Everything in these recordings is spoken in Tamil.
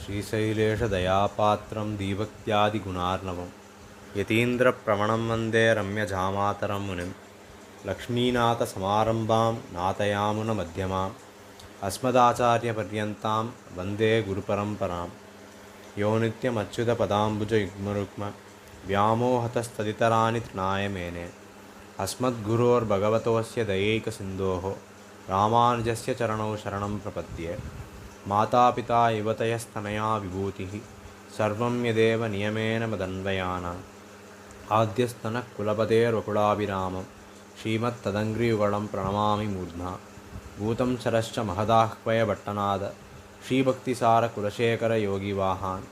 श्रीशैलेशदयापात्रं दीभक्त्यादिगुणार्णवं यतीन्द्रप्रवणं वन्दे रम्यजामातरं मुनिं लक्ष्मीनाथसमारम्भां नाथयामुनमध्यमाम् अस्मदाचार्यपर्यन्तां वन्दे गुरुपरम्परां यो नित्यमच्युतपदाम्बुजयुग्मरुक्म व्यामोहतस्तदितराणि तृणाय मेने अस्मद्गुरोर्भगवतोऽस्य दयैकसिन्धोः रामानुजस्य चरणौ शरणं प्रपद्ये। मातापिता युवतयस्तनया विभूतिः सर्वं यदेव नियमेन मदन्वयानाम् आद्यस्तनकुलपतेर्वकुलाभिरामं श्रीमत्तदङ्घ्रियुगलं प्रणमामि मूर्ध्ना भूतं शरश्च महदाह्वयभट्टनाद श्रीभक्तिसारकुलशेखरयोगिवाहान्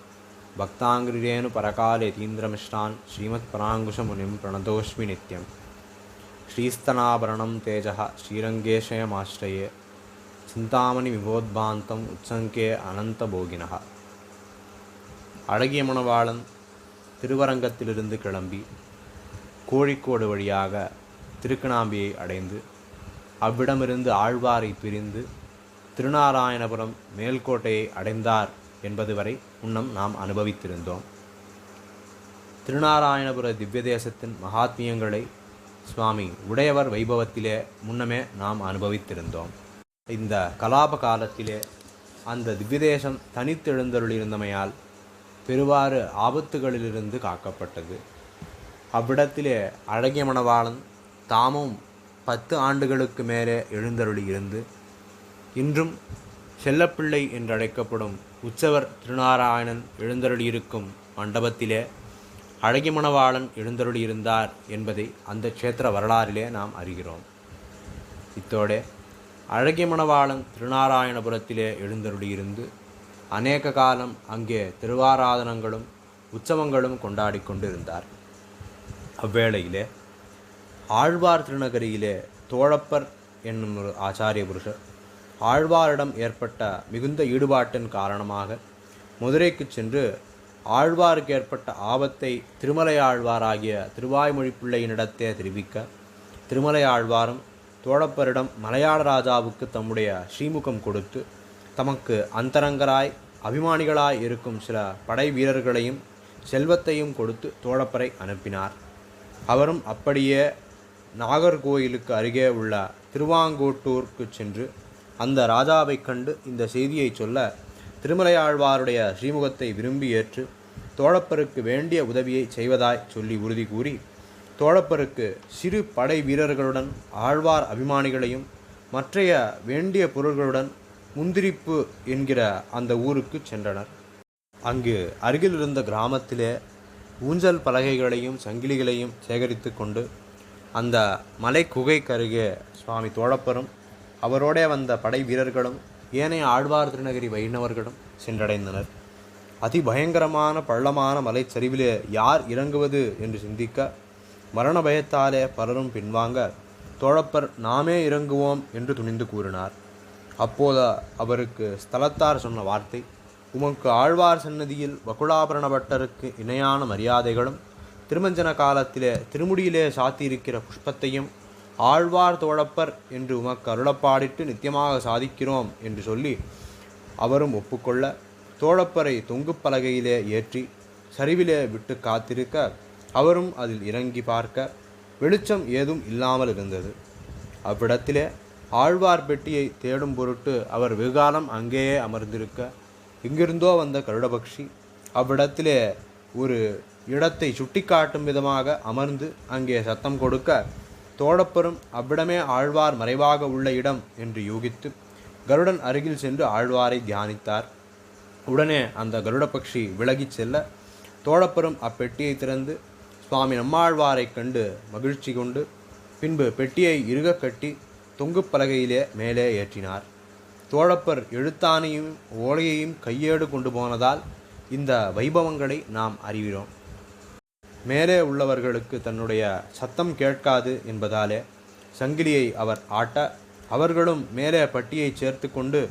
भक्ताङ्घ्रिरेणुपरकालयतीन्द्रमिश्रान् श्रीमत्पराङ्कुशमुनिं प्रणतोऽस्मि नित्यं। श्रीस्तनाभरणं तेजः श्रीरङ्गेशयमाश्रये சிந்தாமணி விபோத்பாந்தம் உச்சங்கே அனந்தபோகினः. அழகிய மணவாளன் திருவரங்கத்திலிருந்து கிளம்பி கோழிக்கோடு வழியாக திருக்கணாம்பியை அடைந்து அவ்விடமிருந்து ஆழ்வாரை பிரிந்து திருநாராயணபுரம் மேல்கோட்டையை அடைந்தார் என்பது வரை முன்னம் நாம் அனுபவித்திருந்தோம். திருநாராயணபுர திவ்யதேசத்தின் மகாத்மியங்களை சுவாமி உடையவர் வைபவத்திலே முன்னமே நாம் அனுபவித்திருந்தோம். இந்த கலாப காலத்திலே அந்த திவ்யதேசம் தனித்தெழுந்தருளியிருந்தமையால் பெருவாறு ஆபத்துகளிலிருந்து காக்கப்பட்டது. அவ்விடத்திலே அழகிய மணவாளன் தாமும் 10 ஆண்டுகளுக்கு மேலே எழுந்தருளியிருந்து இன்றும் செல்லப்பிள்ளை என்றழைக்கப்படும் உற்சவர் திருநாராயணன் எழுந்தருளியிருக்கும் மண்டபத்திலே அழகிய மணவாளன் எழுந்தருளியிருந்தார் என்பதை அந்த க்ஷேத்திர வரலாறிலே நாம் அறிகிறோம். இத்தோடே அழகிய மணவாளன் திருநாராயணபுரத்திலே எழுந்தருளியிருந்து அநேக காலம் அங்கே திருவாராதனங்களும் உற்சவங்களும் கொண்டாடி கொண்டிருந்தார். அவ்வேளையிலே ஆழ்வார் திருநகரியிலே தோழப்பர் என்னும் ஒரு ஆச்சாரிய புருஷர் ஆழ்வாரிடம் ஏற்பட்ட மிகுந்த ஈடுபாட்டின் காரணமாக மதுரைக்கு சென்று ஆழ்வாருக்கு ஏற்பட்ட ஆபத்தை திருமலையாழ்வாராகிய திருவாய்மொழி பிள்ளையினிடத்தே தெரிவிக்க திருமலையாழ்வாரும் தோழப்பரிடம் மலையாள ராஜாவுக்கு தம்முடைய ஸ்ரீமுகம் கொடுத்து தமக்கு அந்தரங்கராய் அபிமானிகளாய் இருக்கும் சில படை வீரர்களையும் செல்வத்தையும் கொடுத்து தோழப்பரை அனுப்பினார். அவரும் அப்படியே நாகர்கோயிலுக்கு அருகே உள்ள திருவாங்கோட்டூருக்கு சென்று அந்த ராஜாவை கண்டு இந்த செய்தியை சொல்ல திருமலையாழ்வாருடைய ஸ்ரீமுகத்தை விரும்பி ஏற்று தோழப்பருக்கு வேண்டிய உதவியை செய்வதாய் சொல்லி உறுதி கூறி தோழப்பருக்கு சிறு படை வீரர்களுடன் ஆழ்வார் அபிமானிகளையும் மற்றைய வேண்டிய பொருள்களுடன் முந்திரிப்பு என்கிற அந்த ஊருக்கு சென்றனர். அங்கு அருகில் இருந்த கிராமத்திலே ஊஞ்சல் பலகைகளையும் சங்கிலிகளையும் சேகரித்து கொண்டு அந்த மலை குகைக்கருகே சுவாமி தோழப்பரும் அவரோடே வந்த படை வீரர்களும் ஏனைய ஆழ்வார் திருநகரி வைணவர்களும் சென்றடைந்தனர். அதிபயங்கரமான பள்ளமான மலைச்சரிவிலே யார் இறங்குவது என்று சிந்திக்க மரண பயத்தாலே பலரும் பின்வாங்க தோழப்பர் நாமே இறங்குவோம் என்று துணிந்து கூறினார். அப்போது அவருக்கு ஸ்தலத்தார் சொன்ன வார்த்தை, உமக்கு ஆழ்வார் சன்னதியில் வகுளாபரண பட்டருக்கு இணையான மரியாதைகளும் திருமஞ்சன காலத்திலே திருமுடியிலே சாத்தியிருக்கிற புஷ்பத்தையும் ஆழ்வார் தோழப்பர் என்று உமக்கு அருளப்பாடிட்டு நித்தியமாக சாதிக்கிறோம் என்று சொல்லி அவரும் ஒப்புக்கொள்ள தோழப்பரை தொங்கு பலகையிலே ஏற்றி சரிவிலே விட்டு காத்திருக்க அவரும் அதில் இறங்கி பார்க்க வெளிச்சம் ஏதும் இல்லாமல் இருந்தது. அவ்விடத்திலே ஆழ்வார் பெட்டியை தேடும் பொருட்டு அவர் வெகுகாலம் அங்கேயே அமர்ந்திருக்க எங்கிருந்தோ வந்த கருடபக்ஷி அவ்விடத்திலே ஒரு இடத்தை சுட்டிக்காட்டும் விதமாக அமர்ந்து அங்கே சத்தம் கொடுக்க தோழப்பரும் அவ்விடமே ஆழ்வார் மறைவாக உள்ள இடம் என்று யூகித்து கருடன் அருகில் சென்று ஆழ்வாரை தியானித்தார். உடனே அந்த கருடபக்ஷி விலகிச் செல்ல தோழப்பரும் அப்பெட்டியை திறந்து சுவாமி நம்மாழ்வாரை கண்டு மகிழ்ச்சி கொண்டு பின்பு பெட்டியை இறுக கட்டி தொங்கு பலகையிலே மேலே ஏற்றினார். தோழப்பர் எழுத்தானையும் ஓலையையும் கையேடு கொண்டு போனதால் இந்த வைபவங்களை நாம் அறிகிறோம். மேலே உள்ளவர்களுக்கு தன்னுடைய சத்தம் கேட்காது என்பதாலே சங்கிலியை அவர் ஆட்ட அவர்களும் மேலே பட்டியை சேர்த்து கொண்டு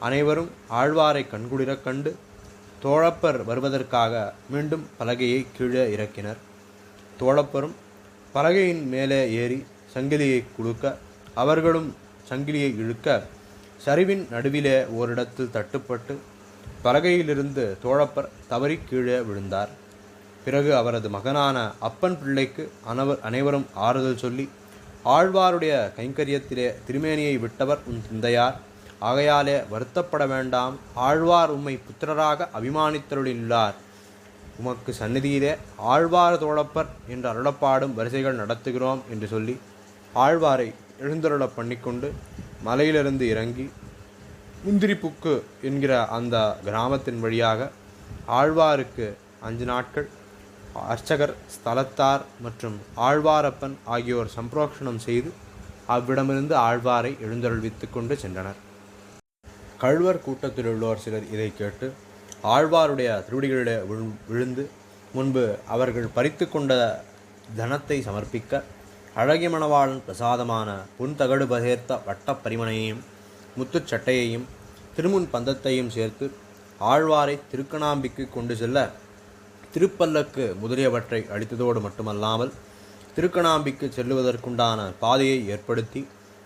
அனைவரும் ஆழ்வாரை கண்குளிரக் கண்டு தோழப்பர் வருவதற்காக மீண்டும் பலகையை கீழே இறக்கினர். தோழப்பரும் பலகையின் மேலே ஏறி சங்கிலியை குலுக்க அவர்களும் சங்கிலியை இழுக்க சரிவின் நடுவிலே ஓரிடத்தில் தட்டுப்பட்டு பலகையிலிருந்து தோழப்பர் தவறி கீழே விழுந்தார். பிறகு அவரது மகனான அப்பன் பிள்ளைக்கு அனைவரும் ஆறுதல் சொல்லி, ஆழ்வாருடைய கைங்கரியத்திலே திருமேனியை விட்டவர் உன் தந்தையார், ஆகையாலே வருத்தப்பட வேண்டாம், ஆழ்வார் உம்மை புத்திரராக அபிமானித்தருளியுள்ளார், உமக்கு சந்நிதியிலே ஆழ்வார் தோழப்பர் என்று அருளப்பாடும் வரிசைகள் நடத்துகிறோம் என்று சொல்லி ஆழ்வாரை எழுந்தருள பண்ணிக்கொண்டு மலையிலிருந்து இறங்கி முந்திரிப்புக்கு என்கிற அந்த கிராமத்தின் வழியாக ஆழ்வாருக்கு 5 நாட்கள் அர்ச்சகர், ஸ்தலத்தார் மற்றும் ஆழ்வாரப்பன் ஆகியோர் சம்பிரோக்ஷணம் செய்து அவ்விடமிருந்து ஆழ்வாரை எழுந்தருள்வித்து கொண்டு சென்றனர். கள்வர் கூட்டத்திலுள்ளோர் சிலர் இதை கேட்டு ஆழ்வாருடைய திருவடிகளிலே விழுந்து முன்பு அவர்கள் பறித்து கொண்ட தனத்தை சமர்ப்பிக்க அழகிய மணவாளன் பிரசாதமான புன்தகடு பகேர்த்த வட்டப் பரிமணையையும் முத்துச்சட்டையையும் திருமுன் பந்தத்தையும் சேர்த்து ஆழ்வாரை திருக்கணாம்பிக்கு கொண்டு செல்ல திருப்பல்லக்கு முதலியவற்றை அளித்ததோடு மட்டுமல்லாமல் திருக்கணாம்பிக்கு செல்லுவதற்குண்டான பாதையை ஏற்படுத்தி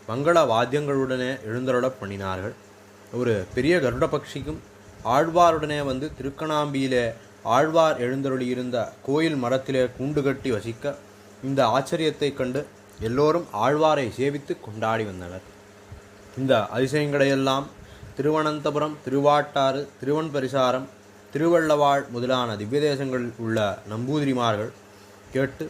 மங்கள வாத்தியங்களுடனே எழுந்தருளப் பண்ணினார்கள். ஒரு பெரிய கருட பட்சிக்கும் ஆழ்வாருடனே வந்து திருக்கணாம்பியிலே ஆழ்வார் எழுந்தருளியிருந்த கோயில் மரத்திலே கூண்டு கட்டி வசிக்க இந்த ஆச்சரியத்தை கண்டு எல்லோரும் ஆழ்வாரை சேவித்து கொண்டாடி வந்தனர். இந்த அதிசயங்களையெல்லாம் திருவனந்தபுரம், திருவாட்டாறு, திருவன்பரிசாரம், திருவள்ளவாழ் முதலான திவ்யதேசங்களில் உள்ள நம்பூதிரிமார்கள் கேட்டு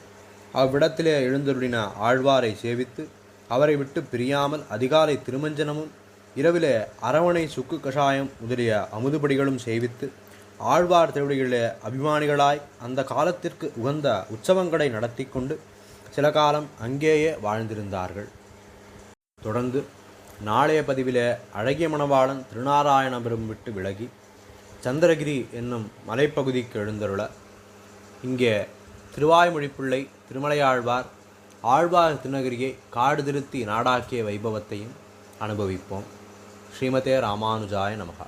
அவ்விடத்திலே எழுந்தருளின ஆழ்வாரை சேவித்து அவரை விட்டு பிரியாமல் அதிகாலை திருமஞ்சனமும் இரவிலே அரவணை சுக்கு கஷாயம் முதலிய அமுதுபடிகளும் சேவித்து ஆழ்வார் திருவடிகளிலே அபிமானிகளாய் அந்த காலத்திற்கு உகந்த உற்சவங்களை நடத்தி கொண்டு சில காலம் அங்கேயே வாழ்ந்திருந்தார்கள். தொடர்ந்து நாளைய பதிவிலே அழகிய மணவாளன் திருநாராயணபுரம் விட்டு விலகி சந்திரகிரி என்னும் மலைப்பகுதிக்கு எழுந்தருள இங்கே திருவாய்மொழிப்பிள்ளை திருமலையாழ்வார் ஆழ்வார் திருநகரியை காடு திருத்தி நாடாக்கிய வைபவத்தையும் அனுபவிப்போம். ஸ்ரீமதே ராமானுஜாய நமஹ.